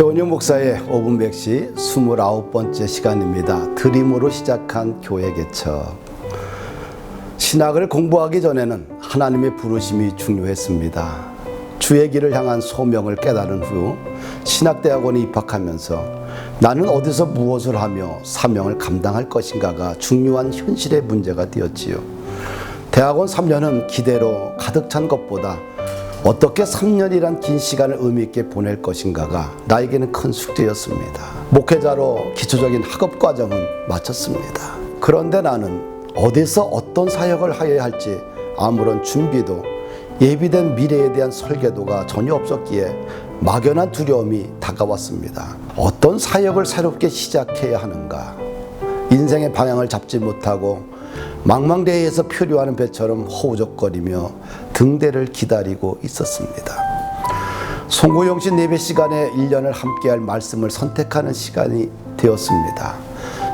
최원영 목사의 5분 백시 29번째 시간입니다. 드림으로 시작한 교회 개척. 신학을 공부하기 전에는 하나님의 부르심이 중요했습니다. 주의 길을 향한 소명을 깨달은 후 신학대학원에 입학하면서 나는 어디서 무엇을 하며 사명을 감당할 것인가가 중요한 현실의 문제가 되었지요. 대학원 3년은 기대로 가득 찬 것보다 어떻게 3년이란 긴 시간을 의미있게 보낼 것인가가 나에게는 큰 숙제였습니다. 목회자로 기초적인 학업 과정은 마쳤습니다. 그런데 나는 어디서 어떤 사역을 하여야 할지 아무런 준비도 예비된 미래에 대한 설계도가 전혀 없었기에 막연한 두려움이 다가왔습니다. 어떤 사역을 새롭게 시작해야 하는가? 인생의 방향을 잡지 못하고 망망대해에서 표류하는 배처럼 허우적거리며 등대를 기다리고 있었습니다. 송구영신 예배 시간에 1년을 함께할 말씀을 선택하는 시간이 되었습니다.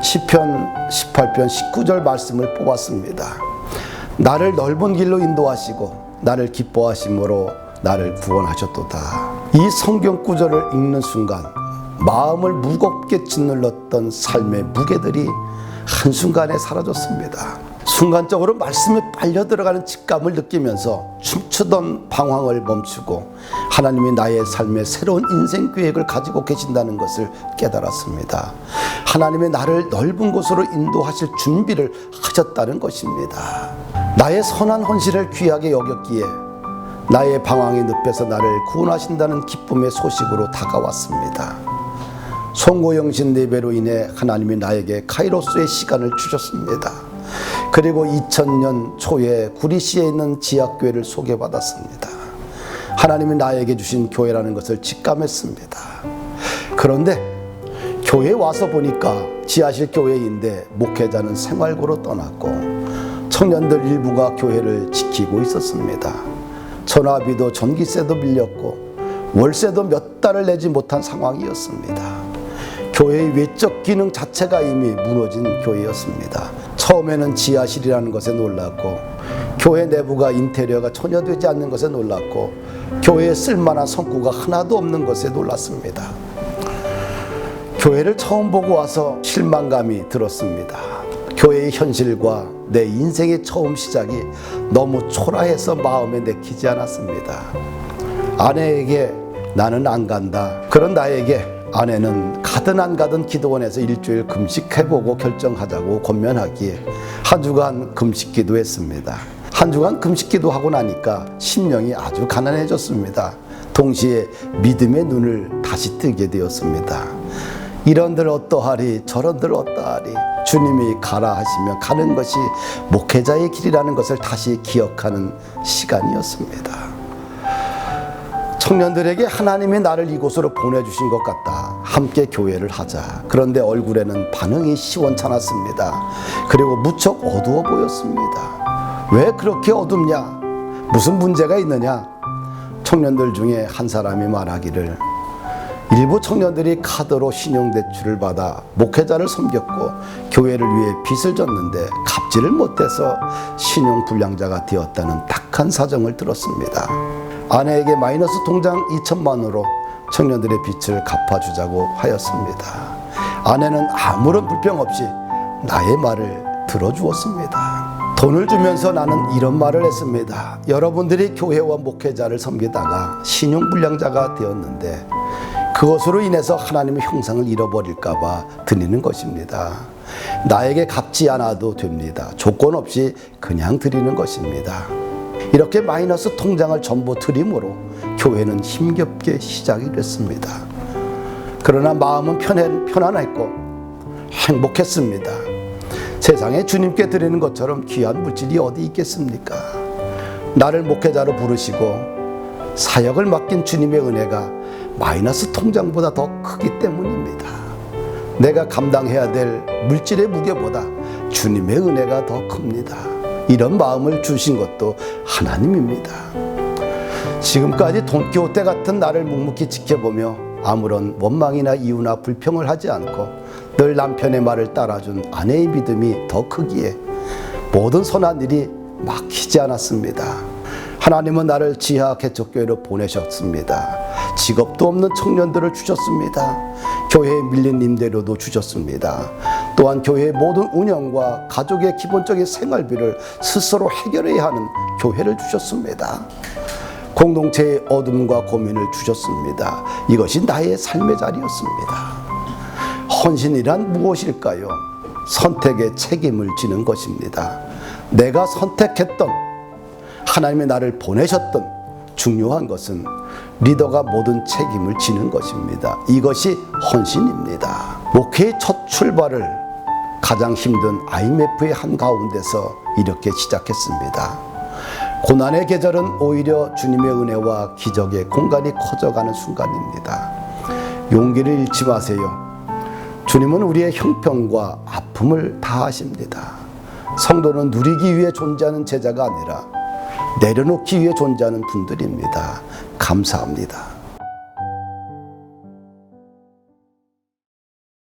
시편 18편 19절 말씀을 뽑았습니다. 나를 넓은 길로 인도하시고 나를 기뻐하심으로 나를 구원하셨도다. 이 성경 구절을 읽는 순간 마음을 무겁게 짓눌렀던 삶의 무게들이 한순간에 사라졌습니다. 순간적으로 말씀에 빨려 들어가는 직감을 느끼면서 춤추던 방황을 멈추고 하나님이 나의 삶에 새로운 인생 계획을 가지고 계신다는 것을 깨달았습니다. 하나님이 나를 넓은 곳으로 인도하실 준비를 하셨다는 것입니다. 나의 선한 헌신을 귀하게 여겼기에 나의 방황의 늪에서 나를 구원하신다는 기쁨의 소식으로 다가왔습니다. 송구영신 예배로 인해 하나님이 나에게 카이로스의 시간을 주셨습니다. 그리고 2000년 초에 구리시에 있는 지하교회를 소개받았습니다. 하나님이 나에게 주신 교회라는 것을 직감했습니다. 그런데 교회에 와서 보니까 지하실 교회인데 목회자는 생활고로 떠났고 청년들 일부가 교회를 지키고 있었습니다. 전화비도 전기세도 밀렸고 월세도 몇 달을 내지 못한 상황이었습니다. 교회의 외적 기능 자체가 이미 무너진 교회였습니다. 처음에는 지하실이라는 것에 놀랐고 교회 내부가 인테리어가 전혀 되지 않는 것에 놀랐고 교회에 쓸만한 성구가 하나도 없는 것에 놀랐습니다. 교회를 처음 보고 와서 실망감이 들었습니다. 교회의 현실과 내 인생의 처음 시작이 너무 초라해서 마음에 내키지 않았습니다. 아내에게 나는 안 간다. 그런 나에게 아내는 가든 안 가든 기도원에서 일주일 금식해보고 결정하자고 권면하기에 한 주간 금식 기도했습니다. 한 주간 금식 기도하고 나니까 심령이 아주 가난해졌습니다. 동시에 믿음의 눈을 다시 뜨게 되었습니다. 이런들 어떠하리 저런들 어떠하리 주님이 가라 하시면 가는 것이 목회자의 길이라는 것을 다시 기억하는 시간이었습니다. 청년들에게 하나님이 나를 이곳으로 보내주신 것 같다. 함께 교회를 하자. 그런데 얼굴에는 반응이 시원찮았습니다. 그리고 무척 어두워 보였습니다. 왜 그렇게 어둡냐? 무슨 문제가 있느냐? 청년들 중에 한 사람이 말하기를 일부 청년들이 카드로 신용대출을 받아 목회자를 섬겼고 교회를 위해 빚을 졌는데 갚지를 못해서 신용불량자가 되었다는 딱한 사정을 들었습니다. 아내에게 마이너스 통장 2천만으로 청년들의 빚을 갚아주자고 하였습니다. 아내는 아무런 불평 없이 나의 말을 들어주었습니다. 돈을 주면서 나는 이런 말을 했습니다. 여러분들이 교회와 목회자를 섬기다가 신용불량자가 되었는데 그것으로 인해서 하나님의 형상을 잃어버릴까 봐 드리는 것입니다. 나에게 갚지 않아도 됩니다. 조건 없이 그냥 드리는 것입니다. 이렇게 마이너스 통장을 전부 드림으로 교회는 힘겹게 시작이 됐습니다. 그러나 마음은 편안했고 행복했습니다. 세상에 주님께 드리는 것처럼 귀한 물질이 어디 있겠습니까? 나를 목회자로 부르시고 사역을 맡긴 주님의 은혜가 마이너스 통장보다 더 크기 때문입니다. 내가 감당해야 될 물질의 무게보다 주님의 은혜가 더 큽니다. 이런 마음을 주신 것도 하나님입니다. 지금까지 돈키호테 같은 나를 묵묵히 지켜보며 아무런 원망이나 이유나 불평을 하지 않고 늘 남편의 말을 따라준 아내의 믿음이 더 크기에 모든 선한 일이 막히지 않았습니다. 하나님은 나를 지하 개척교회로 보내셨습니다. 직업도 없는 청년들을 주셨습니다. 교회에 밀린 임대료도 주셨습니다. 또한 교회의 모든 운영과 가족의 기본적인 생활비를 스스로 해결해야 하는 교회를 주셨습니다. 공동체의 어둠과 고민을 주셨습니다. 이것이 나의 삶의 자리였습니다. 헌신이란 무엇일까요? 선택의 책임을 지는 것입니다. 내가 선택했던, 하나님이 나를 보내셨던, 중요한 것은 리더가 모든 책임을 지는 것입니다. 이것이 헌신입니다. 목회의 첫 출발을 가장 힘든 IMF의 한가운데서 이렇게 시작했습니다. 고난의 계절은 오히려 주님의 은혜와 기적의 공간이 커져가는 순간입니다. 용기를 잃지 마세요. 주님은 우리의 형편과 아픔을 다 아십니다. 성도는 누리기 위해 존재하는 제자가 아니라 내려놓기 위해 존재하는 분들입니다. 감사합니다.